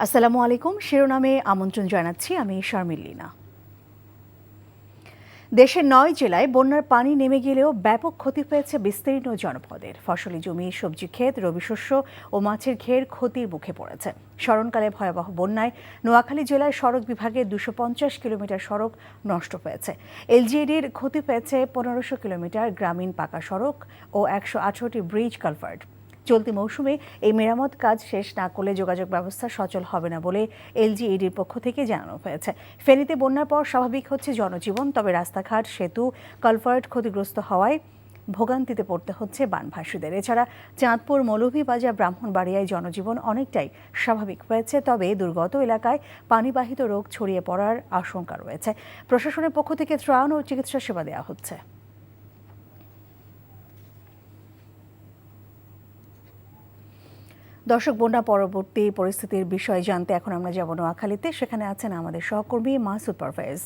আসসালামু আলাইকুম। শিরোনামে আমন্ত্রণ জানাচ্ছি আমি শারমিন লীনা। দেশের ৯ জেলায় বন্যার পানি নেমে গেলেও ব্যাপক ক্ষতি হয়েছে বিস্তীর্ণ জনপদের। ফসলি জমি, সবজি ক্ষেত, রবি শস্য ও মাছের ঘের ক্ষতির মুখে পড়েছে। স্মরণকালে ভয়াবহ বন্যায় নোয়াখালী জেলায় সড়ক বিভাগে ২৫০ কিলোমিটার সড়ক নষ্ট হয়েছে। এলজিইডির ক্ষতি হয়েছে ১৫০০ কিলোমিটার গ্রামীণ পাকা সড়ক ও ১১৮টি ব্রিজ কালভার্ট। চলতি মৌসুমে এই মেরামত কাজ শেষ না করলে যোগাযোগ ব্যবস্থা সচল হবে না বলে এলজিইডির পক্ষ থেকে জানানো হয়েছে। ফেনীতে বন্যার পর স্বাভাবিক হচ্ছে জনজীবন, তবে রাস্তাঘাট, সেতু, কালভার্ট ক্ষতিগ্রস্ত হওয়ায় ভোগান্তিতে পড়তে হচ্ছে বানভাসীদের। এছাড়া চাঁদপুর, মৌলভীবাজার, ব্রাহ্মণবাড়িয়ায় জনজীবন অনেকটাই স্বাভাবিক হয়েছে, তবে দুর্গত এলাকায় পানিবাহিত রোগ ছড়িয়ে পড়ার আশঙ্কা রয়েছে। প্রশাসনের পক্ষ থেকে ত্রাণ ও চিকিৎসা সেবা দেওয়া হচ্ছে। দর্শক, বন্যা পরবর্তী পরিস্থিতির বিষয়ে জানতে এখন আমরা যাব নোয়াখালীতে। সেখানে আছেন আমাদের সহকর্মী মাসুদ পারভেজ।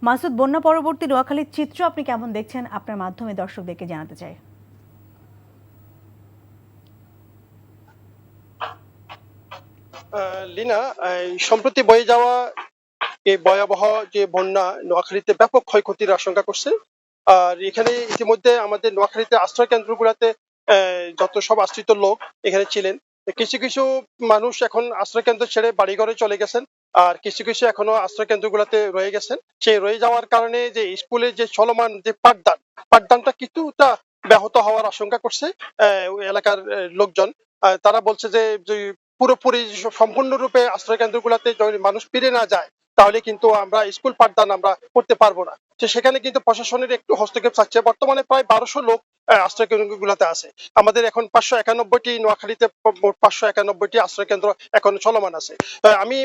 মাসুদ, বন্যা পরবর্তী নোয়াখালীর চিত্র আপনি কেমন দেখছেন, আপনার মাধ্যমে দর্শকদেরকে জানাতে চাই। লীনা, সম্প্রতি বয়ে যাওয়া এই ভয়াবহ যে বন্যা নোয়াখালীতে ব্যাপক ক্ষয়ক্ষতির আশঙ্কা করছে। আর এখানে ইতিমধ্যে আমাদের নোয়াখালীতে আশ্রয় কেন্দ্রগুলোতে যত সব আশ্রিত লোক এখানে ছিলেন, কিছু কিছু মানুষ এখন আশ্রয় কেন্দ্র ছেড়ে বাড়িঘরে চলে গেছেন, আর কিছু কিছু এখনো আশ্রয় কেন্দ্রগুলোতে রয়ে গেছেন। সেই রয়ে যাওয়ার কারণে যে স্কুলের যে চলমান যে পাঠদানটা কিছুটা ব্যাহত হওয়ার আশঙ্কা করছে ওই এলাকার লোকজন। তারা বলছে যে পুরোপুরি সম্পূর্ণরূপে আশ্রয় কেন্দ্রগুলোতে যদি মানুষ ফিরে না যায়, তাহলে কিন্তু আমরা স্কুল পাঠদান আমরা করতে পারবো না। তো সেখানে কিন্তু প্রশাসনের একটু হস্তক্ষেপ চাচ্ছে। বর্তমানে প্রায় ১২০০ লোক আশ্রয় কেন্দ্রগুলোতে আছে। আমাদের এখন ৫৯১টি, নোয়াখালীতে মোট ৫৯১টি আশ্রয় কেন্দ্র এখন চলমান আছে। আমি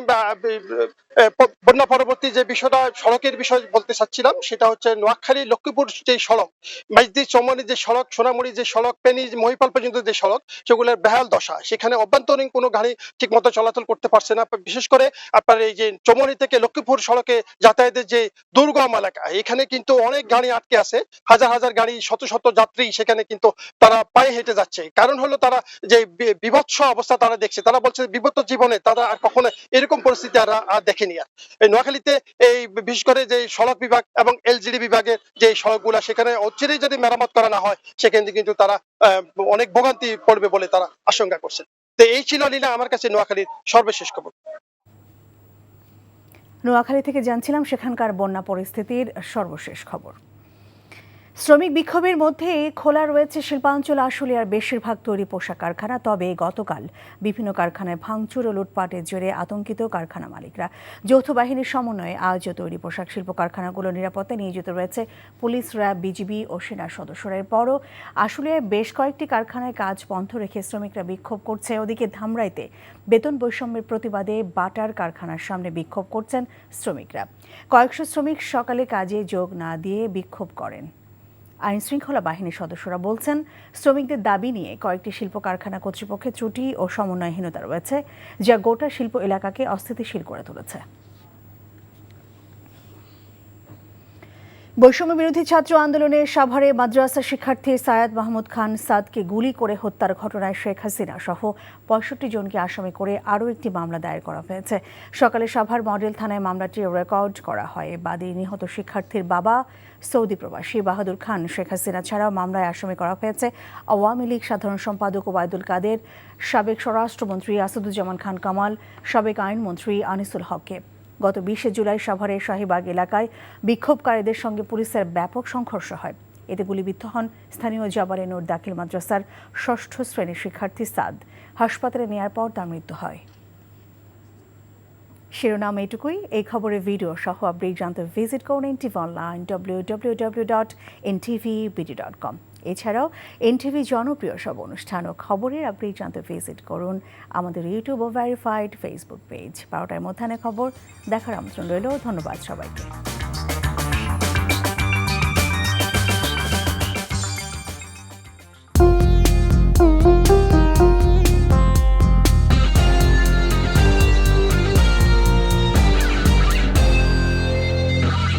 বন্যা পরবর্তী যে বিষয়টা, সড়কের বিষয় বলতে চাচ্ছিলাম, সেটা হচ্ছে নোয়াখালী লক্ষ্মীপুর যে সড়ক, মাইজদি চৌমনি যে সড়ক, সোনামুড়ি যে সড়ক, পেনি মহিপাল পর্যন্ত যে সড়ক, সেগুলোর বেহাল দশা। সেখানে অভ্যন্তরীণ কোনো গাড়ি ঠিক মতো চলাচল করতে পারছে না। বিশেষ করে আপনার এই যে চৌমনি থেকে লক্ষ্মীপুর সড়কে যাতায়াতের যে দুর্গম এলাকা, এখানে কিন্তু অনেক গাড়ি আটকে আছে। হাজার হাজার গাড়ি, শত শত যাত্রী সেখানে কিন্তু তারা পায়ে হেঁটে যাচ্ছে। কারণ হলো তারা যে বিভৎস অবস্থা তারা দেখছে। তারা বলছে বিগত জীবনে তারা আর কখনো এরকম পরিস্থিতি আর দেখেনি। আর এই নোয়াখালীতে এই বিশেষ করে যে সড়ক বিভাগ এবং এলজিডি বিভাগের যে সড়কগুলা, সেখানে অচিরেই যদি মেরামত করা না হয়, সেখানে কিন্তু তারা অনেক ভোগান্তি পড়বে বলে তারা আশঙ্কা করছেন। তো এই ছিল লীলা আমার কাছে নোয়াখালীর সর্বশেষ খবর। নোয়াখালী থেকে জানছিলাম সেখানকার বন্যা পরিস্থিতির সর্বশেষ খবর। শ্রমিক বিক্ষোভের মধ্যে খোলা রয়েছে শিল্পাঞ্চল আশুলিয়ার বেশিরভাগ তৈরি পোশাক কারখানা। তবে গতকাল বিভিন্ন কারখানায় ভাঙচুর ও লুটপাটের জেরে আতঙ্কিত কারখানা মালিকরা। যৌথ বাহিনীর সমন্বয়ে আজও তৈরি পোশাক শিল্প কারখানাগুলোর নিরাপত্তায় নিয়োজিত রয়েছে পুলিশ, র্যাব, বিজিবি ও সেনা সদস্যরা। এরপরও আশুলিয়ায় বেশ কয়েকটি কারখানায় কাজ বন্ধ রেখে শ্রমিকরা বিক্ষোভ করছে। ওদিকে ধামরাইতে বেতন বৈষম্যের প্রতিবাদে বাটার কারখানার সামনে বিক্ষোভ করছেন শ্রমিকরা। কয়েকশো শ্রমিক সকালে কাজে যোগ না দিয়ে বিক্ষোভ করেন। আইন শৃঙ্খলা বাহিনীর সদস্যরা বলছেন, শ্রমিকদের দাবি নিয়ে কয়েকটি শিল্প কারখানা কর্তৃপক্ষের ত্রুটি ও সমন্বয়হীনতা রয়েছে, যা গোটা শিল্প এলাকাকে অস্থিতিশীল করে তুলেছে। বৈষম্য বিরোধী ছাত্র আন্দোলনে সাভারে মাদ্রাসা শিক্ষার্থী সায়াদ মাহমুদ খান সাদকে গুলি করে হত্যার ঘটনায় শেখ হাসিনা সহ ৬৫ জনকে আসামি করে আরও একটি মামলা দায়ের করা হয়েছে। সকালে সাভার মডেল থানায় মামলাটি রেকর্ড করা হয়। বাদী নিহত শিক্ষার্থীর বাবা সৌদি প্রবাসী বাহাদুর খান। শেখ হাসিনা ছাড়াও মামলায় আসামি করা হয়েছে আওয়ামী লীগ সাধারণ সম্পাদক ওবায়দুল কাদের, সাবেক স্বরাষ্ট্রমন্ত্রী আসাদুজ্জামান খান কামাল, সাবেক আইনমন্ত্রী আনিসুল হককে। গত ২০ জুলাই সাভারের শাহীবাগ এলাকায় বিক্ষোভকারীদের সঙ্গে পুলিশের ব্যাপক সংঘর্ষ হয়। এতে গুলিবিদ্ধ হন স্থানীয় জাবালে নূর দাখিল মাদ্রাসার ৬ষ্ঠ শ্রেণীর শিক্ষার্থী সাদ। হাসপাতালে নেয়ার পর তার মৃত্যু হয়। শিরোনাম এটুকুই। এই খবরের ভিডিও সহ আপডেট জানতে ভিজিট করুন এনটিভি অনলাইন www.ntvbd.com। এছাড়াও এনটিভি জনপ্রিয় সব অনুষ্ঠান ও খবরের আপডেট জানতে ভিজিট করুন আমাদের ইউটিউব ও ভেরিফাইড ফেসবুক পেজ। ১২টার মধ্যাহ্নে খবর দেখার আমন্ত্রণ রইল। ধন্যবাদ সবাইকে।